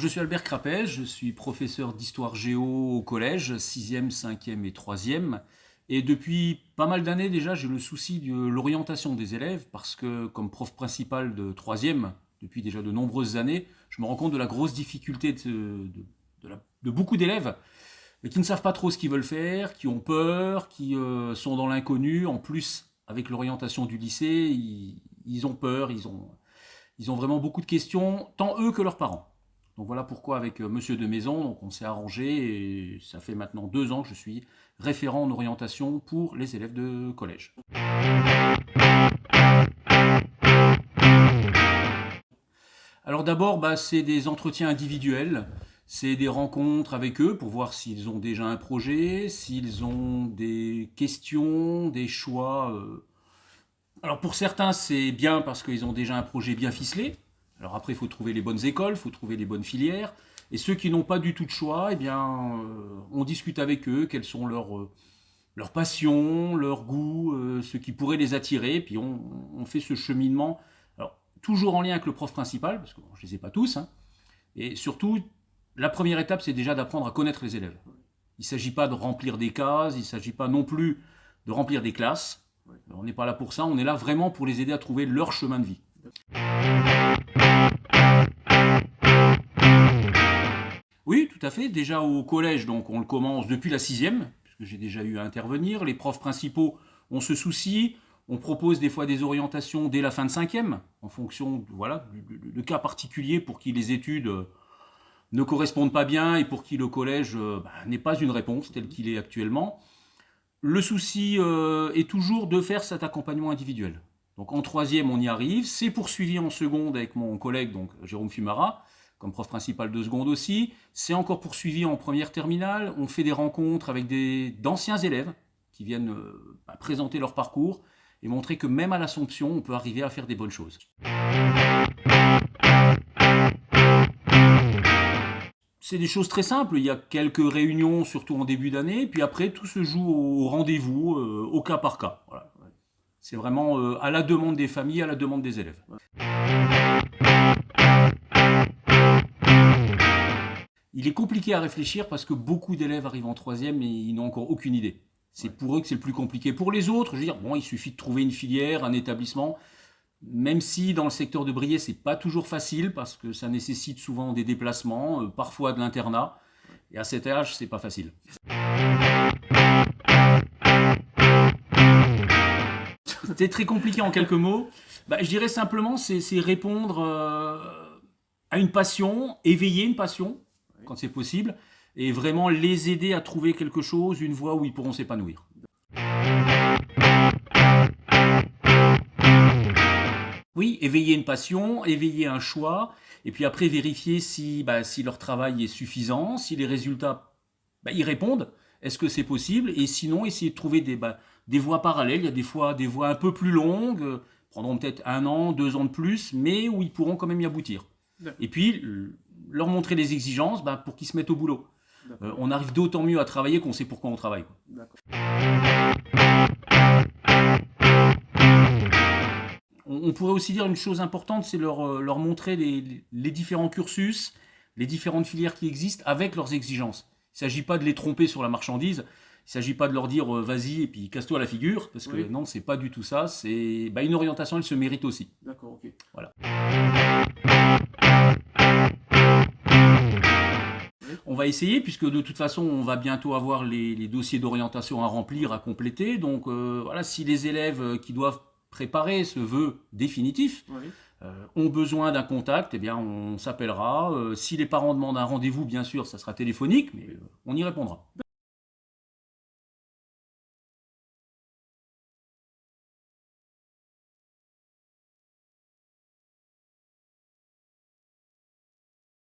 je suis Albert Crapez, je suis professeur d'histoire géo au collège, 6e, 5e et 3e. Et depuis pas mal d'années déjà, j'ai le souci de l'orientation des élèves parce que comme prof principal de 3e, depuis déjà de nombreuses années, je me rends compte de la grosse difficulté de beaucoup d'élèves qui ne savent pas trop ce qu'ils veulent faire, qui ont peur, qui sont dans l'inconnu. En plus, avec l'orientation du lycée, ils ont peur, ils ont vraiment beaucoup de questions, tant eux que leurs parents. Donc voilà pourquoi avec Monsieur de Maison, donc on s'est arrangé et ça fait maintenant 2 ans que je suis référent en orientation pour les élèves de collège. Alors d'abord, c'est des entretiens individuels, c'est des rencontres avec eux pour voir s'ils ont déjà un projet, s'ils ont des questions, des choix. Alors pour certains, c'est bien parce qu'ils ont déjà un projet bien ficelé. Alors après, il faut trouver les bonnes écoles, il faut trouver les bonnes filières. Et ceux qui n'ont pas du tout de choix, eh bien, on discute avec eux, quelles sont leurs passions, leurs goûts, ce qui pourrait les attirer. Puis on fait ce cheminement, alors toujours en lien avec le prof principal, parce que bon, je ne les ai pas tous. Hein. Et surtout, la première étape, c'est déjà d'apprendre à connaître les élèves. Il ne s'agit pas de remplir des cases, il ne s'agit pas non plus de remplir des classes. On n'est pas là pour ça, on est là vraiment pour les aider à trouver leur chemin de vie. Oui, tout à fait. Déjà au collège, donc on le commence depuis la 6e, puisque j'ai déjà eu à intervenir. Les profs principaux, on se soucie. On propose des fois des orientations dès la fin de 5e, en fonction de cas particuliers pour qui les études ne correspondent pas bien et pour qui le collège n'est pas une réponse telle qu'il est actuellement. Le souci est toujours de faire cet accompagnement individuel. Donc en 3e, on y arrive. C'est poursuivi en seconde avec mon collègue, donc Jérôme Fumara, comme prof principal de seconde aussi. C'est encore poursuivi en première terminale. On fait des rencontres avec d'anciens élèves qui viennent présenter leur parcours et montrer que même à l'Assomption, on peut arriver à faire des bonnes choses. C'est des choses très simples, il y a quelques réunions, surtout en début d'année, puis après tout se joue au rendez-vous, au cas par cas. Voilà. C'est vraiment à la demande des familles, à la demande des élèves. Il est compliqué à réfléchir parce que beaucoup d'élèves arrivent en 3e et ils n'ont encore aucune idée. C'est pour eux que c'est le plus compliqué. Pour les autres, je veux dire, bon, il suffit de trouver une filière, un établissement. Même si dans le secteur de Briey, c'est pas toujours facile parce que ça nécessite souvent des déplacements, parfois de l'internat. Et à cet âge, c'est pas facile. C'était très compliqué en quelques mots. Je dirais simplement, c'est répondre à une passion, éveiller une passion, quand c'est possible, et vraiment les aider à trouver quelque chose, une voie où ils pourront s'épanouir. Oui, éveiller une passion, éveiller un choix, et puis après vérifier si leur travail est suffisant, si les résultats y répondent, est-ce que c'est possible, et sinon essayer de trouver des voies parallèles. Il y a des fois des voies un peu plus longues, prendront peut-être 1 an, 2 ans de plus, mais où ils pourront quand même y aboutir. Et puis leur montrer les exigences pour qu'ils se mettent au boulot. On arrive d'autant mieux à travailler qu'on sait pourquoi on travaille. On pourrait aussi dire une chose importante, c'est leur montrer les différents cursus, les différentes filières qui existent avec leurs exigences. Il ne s'agit pas de les tromper sur la marchandise, il ne s'agit pas de leur dire vas-y et puis casse-toi la figure, parce que non, c'est pas du tout ça. C'est une orientation, elle se mérite aussi. D'accord, ok. Voilà. On va essayer, puisque de toute façon, on va bientôt avoir les dossiers d'orientation à remplir, à compléter. Donc si les élèves qui doivent préparer ce vœu définitif ont besoin d'un contact, eh bien on s'appellera. Si les parents demandent un rendez-vous, bien sûr, ça sera téléphonique, mais on y répondra.